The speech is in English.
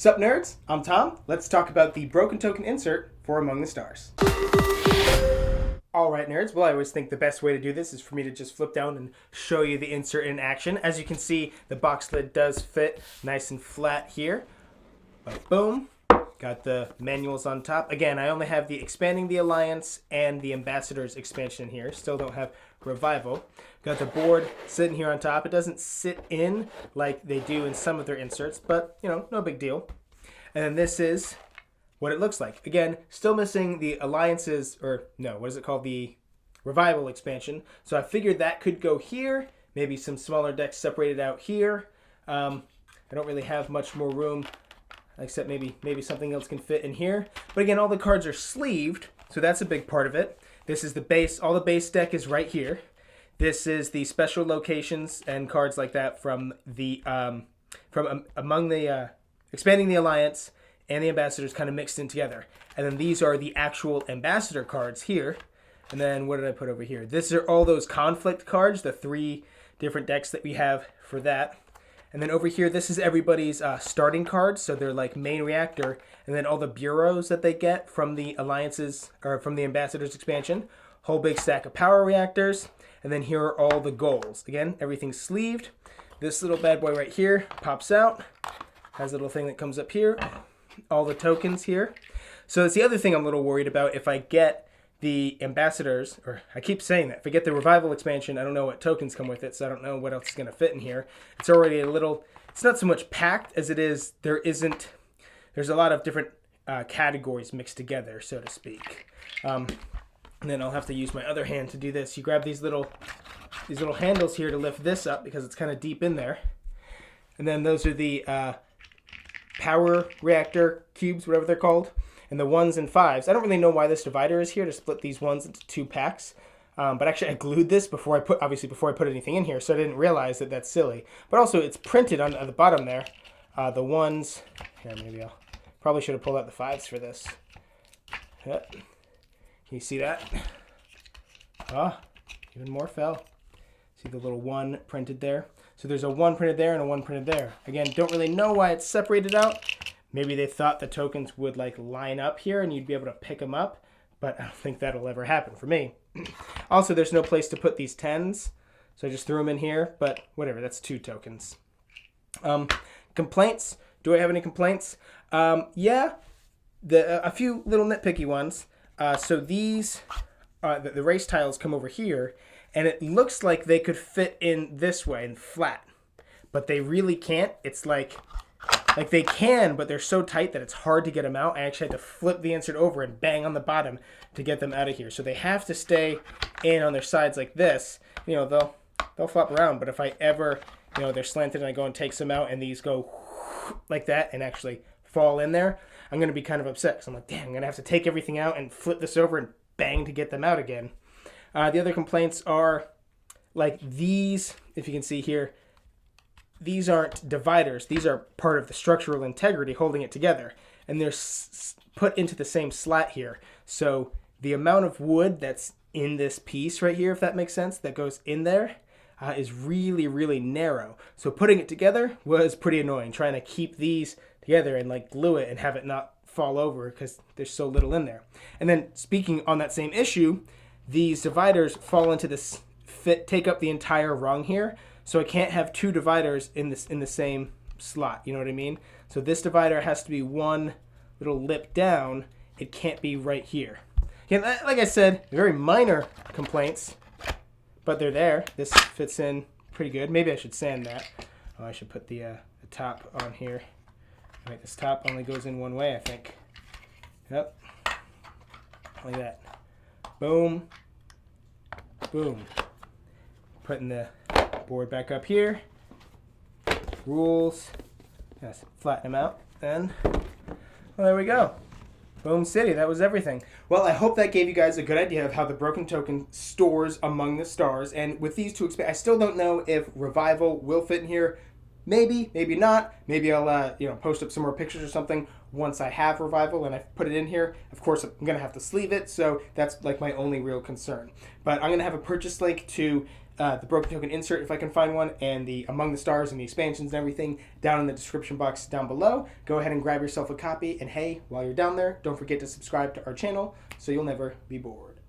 Sup nerds, I'm Tom. Let's talk about the broken token insert for Among the Stars. Alright nerds, well I always think the best way to do this is for me to just flip down and show you the insert in action. As you can see, the box lid does fit nice and flat here. But boom, got the manuals on top. Again, I only have the Expanding the Alliance and the Ambassadors expansion here. Still don't have Revival. Got the board sitting here on top. It doesn't sit in like they do in some of their inserts, but, you know, no big deal. And then this is what it looks like. Again, still missing the Alliances, or no, what is it called? The Revival expansion. So I figured that could go here. Maybe some smaller decks separated out here. I don't really have much more room, except maybe something else can fit in here. But again, all the cards are sleeved, so that's a big part of it. This is the base. All the base deck is right here. This is the special locations and cards like that from the among the Expanding the Alliance and the Ambassadors kind of mixed in together. And then these are the actual Ambassador cards here. And then what did I put over here? These are all those conflict cards, the 3 different decks that we have for that. And then over here, this is everybody's starting cards. So they're like main reactor. And then all the bureaus that they get from the Alliances, or from the Ambassadors expansion. Whole big stack of power reactors. And then here are all the goals. Again, everything's sleeved. This little bad boy right here pops out. Has a little thing that comes up here. All the tokens here. So that's the other thing I'm a little worried about. If I get the Ambassadors, or I keep saying that, if I get the Revival expansion, I don't know what tokens come with it, so I don't know what else is going to fit in here. It's already a little, it's not so much packed as it is, there's a lot of different categories mixed together, so to speak. And then I'll have to use my other hand to do this. You grab these little handles here to lift this up because it's kind of deep in there. And then those are the power reactor cubes, whatever they're called. And the 1s and 5s. I don't really know why this divider is here to split these ones into 2 packs. But actually I glued this before I put anything in here, so I didn't realize that that's silly. But also it's printed on the bottom there. The 1s, here maybe I'll, probably should have pulled out the 5s for this. Yep. Can you see that? Even more fell. See the little 1 printed there? So there's a 1 printed there and a 1 printed there. Again, don't really know why it's separated out. Maybe they thought the tokens would like line up here and you'd be able to pick them up, but I don't think that'll ever happen for me. Also, there's no place to put these 10s, so I just threw them in here, but whatever, that's 2 tokens. Complaints? Do I have any complaints? Yeah, a few little nitpicky ones. So these, the race tiles come over here, and it looks like they could fit in this way and flat, but they really can't. It's like they can, but they're so tight that it's hard to get them out. I actually had to flip the insert over and bang on the bottom to get them out of here. So they have to stay in on their sides like this. You know, they'll flop around, but if I ever, you know, they're slanted and I go and take some out and these go like that and actually fall in there, I'm going to be kind of upset. Because I'm like, damn, I'm going to have to take everything out and flip this over and bang to get them out again. The other complaints are like these, if you can see here, these aren't dividers. These are part of the structural integrity holding it together. And they're put into the same slat here. So the amount of wood that's in this piece right here, if that makes sense, that goes in there, is really, really narrow. So putting it together was pretty annoying, trying to keep these together and like glue it and have it not fall over because there's so little in there. And then speaking on that same issue, these dividers fall into this take up the entire rung here. So I can't have 2 dividers in the same slot, you know what I mean? So this divider has to be one little lip down. It can't be right here. Again, like I said, very minor complaints, but they're there. This fits in pretty good. Maybe I should sand that. Oh, I should put the top on here. Right, this top only goes in one way, I think. Yep. Like that. Boom. Boom. Putting the board back up here. Rules. Yes, flatten them out. And well, there we go. Boom City, that was everything. Well, I hope that gave you guys a good idea of how the Broken Token stores Among the Stars. And with these 2 I still don't know if Revival will fit in here. Maybe, maybe not. Maybe I'll post up some more pictures or something once I have Revival and I put it in here. Of course, I'm going to have to sleeve it, so that's like my only real concern. But I'm going to have a purchase link to the Broken Token insert if I can find one, and the Among the Stars and the expansions and everything down in the description box down below. Go ahead and grab yourself a copy, and hey, while you're down there, don't forget to subscribe to our channel so you'll never be bored.